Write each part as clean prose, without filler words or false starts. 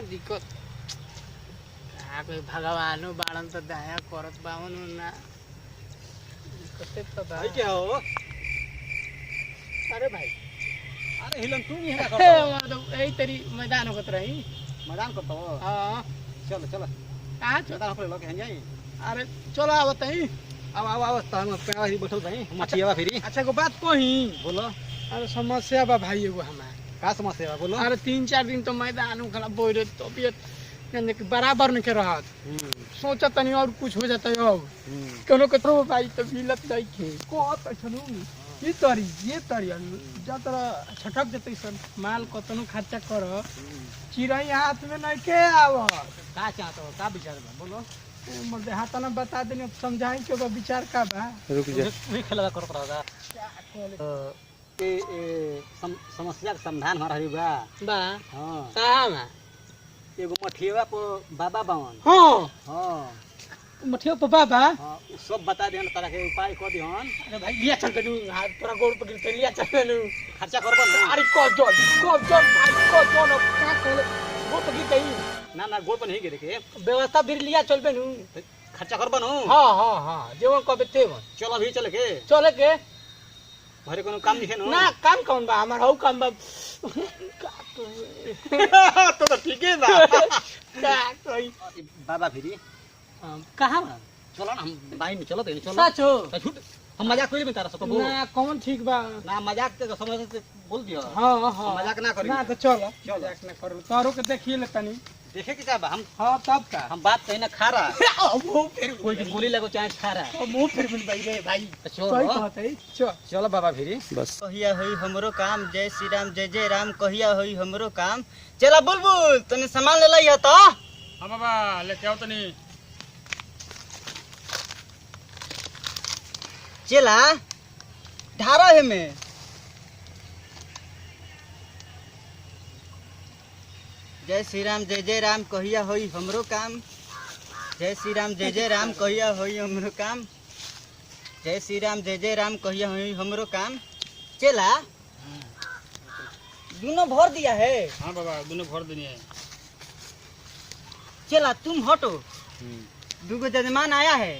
दिक्कत का कोई भगवानो बाड़न तो दया करत बावन ना दिक्कत तो बा। भाई क्या हो? अरे भाई अरे हिलन तू भी है ना तो यही तेरी मैदान होत रही। मैदान करता हो? हाँ चल चल कहाँ चल? मैदान पर लोग हैं जाई। अरे चलो आवत ही। अब तान पे ही बैठल भाई मछियावा फिरी। अच्छा को बात कोही बोलो अरे समस्या बा भाई एगो हमार। का समस्या है बोलो। अरे 3-4 दिन तो मैदान खड़ा बोल रहे तबियत यानी कि बराबर नहीं के रहत। सोचा तनी और कुछ हो जाता है अब कोनो के तो भाई तो मिलत नहीं के को तो छनु ये तरी जा तरह छटक जते सन माल कतनो खर्चा कर चिड़ै हाथ में नहीं के आव का चाहत हो? का विचार बा बोलो। मर्दे हाथ ना बता देने समझाई के बा विचार का बा। रुक जा वही खेला करत रहगा। ए समस्या के समाधान हो रही बा। बा हां कहां में एगो मठियावा पर बाबा बावन। हां हां मठियो पापा बा। हां सब बता देन तरह के उपाय क दिहन। अरे भाई लिया चल कनु हाथ पूरा गोड़ पकड़ के लिया चल कनु खर्चा करबन ना। अरे को जोन भाई को जोन का करे वो तो की कही ना ना गोड़ पर नहीं गिरे के व्यवस्था फिर लिया चलबे नु। खर्चा करबन हो। हां जेवन कबे तेवन चल अभी चल के चले के घरे कोनो काम दिखे नो। ना काम कौन बा हमार हौ काम बा तो ठीक है बा। का कोई बाबा फिरी कहां बा चलो ना हम बाई में चलो तो चलो। सच हो झूठ हम मजाक कोई में तारा सब बोल ना कौन ठीक बा ना मजाक के समझ से बोल दियो। हां मजाक ना करी ना तो चलो मजाक ना करू तारो के देखिए ले तनी देखे के चाहबा हम। हां तब का हम बात कहीं ना खा रहा वो फिर कोई के गोली लगो चाहे खा रहा। मुंह फिर मिल भाई रे भाई चलो सही कहत है चल चलो बाबा फिरी बस। कहिया होई हमरो काम जय श्री राम जय जय राम कहिया होई हमरो काम। चला बुलबुल तने सामान ले लइया तो। हां बाबा लेके आओ तनी। चला ढारा है में जय श्री राम जय जय राम कहिया होई हमरो काम। जय श्री राम जय जय राम कहिया होई हमरो काम। जय श्री राम जय जय राम कहिया होई हमरो काम। चला दोनों भर दिया है। हां बाबा दोनों भर देनी है। चला तुम हटो दूगो जजमान आया है।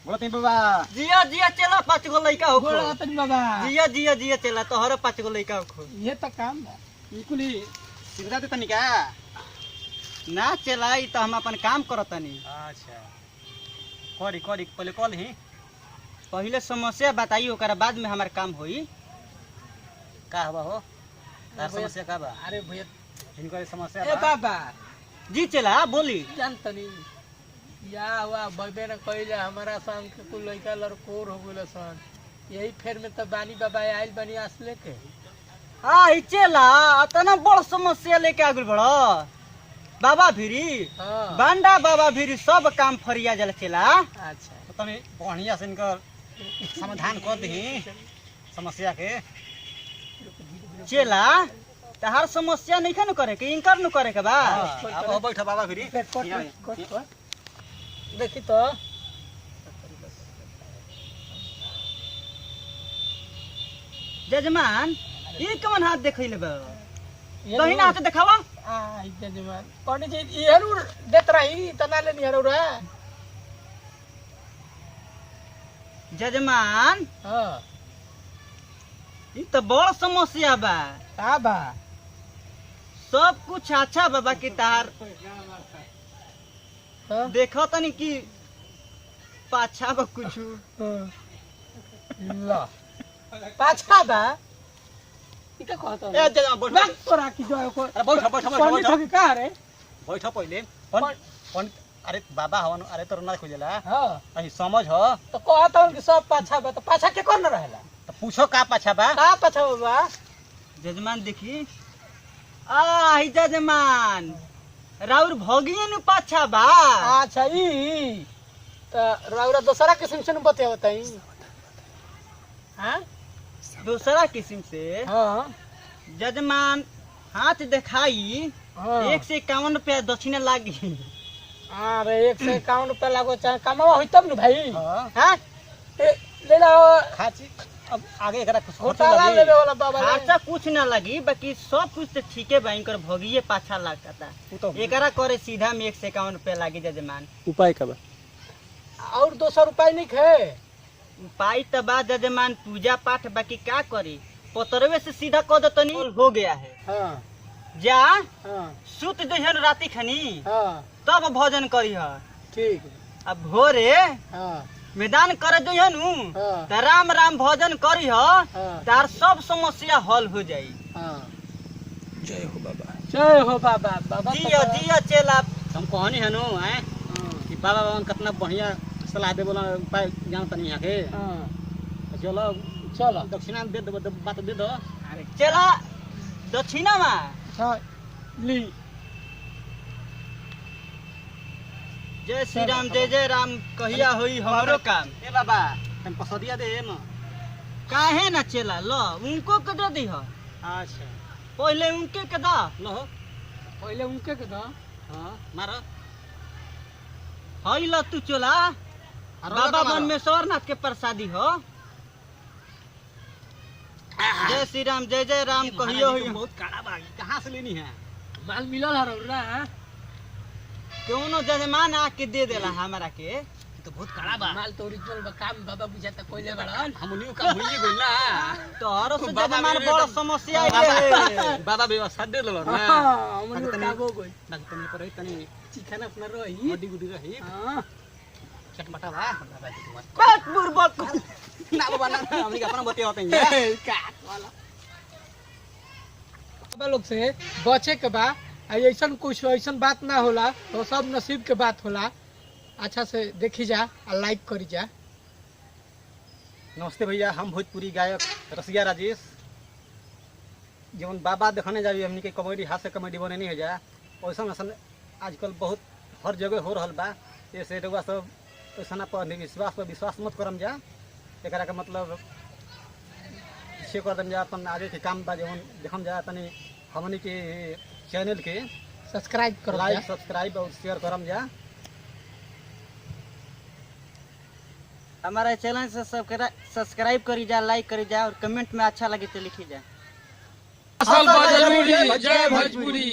बोलते हैं बाबा जिया जिया चला 5 गो लइका हो बोला तनी बाबा जिया जिया जिया चला तोहरे 5 गो लइका हो ये तो काम बा इकुली सुविधा दे तनी का। ना चला ई तो हम अपन काम करतनी। अच्छा करी करी पहले कॉल ही पहले समस्या बताई ओकरा बाद में हमार काम होई। का हवा हो तार समस्या का बा। अरे भैया इनका समस्या ए बा। बाबा जी चला बोली। जानतनी या हुआ बबे न कइले हमारा सन के कुल लइका लड़कोर हो गेल सन यही फेर में तो बानी बाबा आइल बनी असले के। हाँ ई चला इतना बड़ समस्या लेके आगुल बड़ा बाबा भिरी हां बांडा बाबा भिरी सब काम फरिया जल चला। अच्छा तो तनी बढ़िया से इनका समाधान कर दही समस्या के। चला तहार समस्या नहीं खन करे के इनकर न करे के बा। अब बैठ बाबा फिरी देखी तो जजमान ई कौन हाथ देखैले बा दहिना हाथ देखावा। आ जजमान कोनी जी येरू देत रही तना ले निहरू रे। जजमान हां ई तो बड़ समस्या बा। का बा सब कुछ अच्छा बाबा की तार हां देखो तनी कि पाछा बा कुछ। ला पाछा बा ई का कहत ए जजा बैठ बात तोरा की जो को अरे बैठ बैठ कोनी बैठ ठगी का रे बैठ पहले पन अरे बाबा हवन अरे तो ना खोजेला हां अही समझ हो तो कहत हूं कि सब पाछा बा तो पाछा के कोन रहेला तो पूछो का पाछा बा। का पाछा बा जजमान देखी आ ही जजमान राउर भगिए न पाछा बा। अच्छा ई तो राउरा दूसरा किस्म से न बतिया बताई। हां दूसरा किस्म से हां जजमान हाथ दिखाई हां 151 रुपया दक्षिणा लागी। अरे 151 रुपया लागो चाहे कमावा होई तब न भाई। हां हां ले लो खाची अब आगे एकरा कुछ खर्चा घोटाला लगी। लेवे वाला बाबा खर्चा कुछ ना लगी, बाकी सब कुछ तो ठीके बा, इनकर भगिए पाछा लागता। उ तो एकरा करे सीधा में 151 रुपया लागी जजमान। उपाय का बा? और 200 रुपया नहीं खे पाई त बा जजमान, पूजा पाठ बाकी का करी, पतरवे से सीधा कह दतनी हो गया है। हाँ जा हाँ सुत जहन राती खनी हाँ तब भोजन करी है। ठीक अब भोरे हाँ मैदान करे जहन हाँ त राम राम भोजन करी है, हाँ तार सब समस्या हल हो जाई। हाँ जय हो बाबा। जय हो बाबा बाबा जिया जिया चेला। हम कहनी है नु हैं कि बाबा बाबा कितना बढ़िया सलाह दे बोला, उपाय जानता नहीं है के। चलो चलो दक्षिणा दे दो, बात दे दो। अरे चला दक्षिणा में हाँ ली जय श्री राम जय जय राम कहिया होई हमरो काम। ए बाबा तन पसदिया दे न। काहे ना चला लो उनको के दे दी हो, अच्छा पहले उनके के दा। लो पहले उनके के दो हां मारो। हई लो तू चला, बाबा बनमेश्वर नाथ के प्रसादी हो। जय श्री राम जय जय राम कहियो होई। बहुत काड़ा बा, कहां से लेनी है? माल मिलल है रौरा कोनो जजमान आके दे देला हमरा के। ये तो बहुत काड़ा बा। माल तो ओरिजिनल बा, काम बाबा बुझाता कोइले बड़न हमनियो का भूलिए गइल ना। तोहरो से बाबा जजमान मेरे बड़ तो- समस्या है। बाबा व्यवस्था दे देलो ना। हां हमनी का हो गई बाकी तनी पर तनी चिकन अपना रही हड्डी गुडी रही। हां चटमटा बा बाबा जी तुम्हारे। बात बुरबक ना बाबा ना हमनी के अपना बतिया होते हैं। काट वाला बाबा लोग से बचे के बा। ऐसा कुछ ऐसा बात ना होला तो सब नसीब के बात होला। अच्छा से देखी जा और लाइक करी जा। नमस्ते भैया, हम भोजपुरी गायक रसिया राजेश। जवन बाबा देखने जाबी हमनी के कॉमेडी, हास्य कॉमेडी बनेनी है जा, वैसा वैसन आजकल बहुत हर जगह हो रहल बा। ऐसे रउआ सब वैसा पर अंधविश्वास पर विश्वास मत करम जा। एकरा का मतलब पीछे कर दम जा, अपन आगे के काम बा जवन देखम जा। तनी हमनी के चैनल के सब्सक्राइब करो लाइक सब्सक्राइब और शेयर करम जा। हमारा चैनल से सब्सक्राइब करी जा, लाइक करी जा और कमेंट में अच्छा लगे तो लिखी जा। असल भोजपुरी जय भोजपुरी।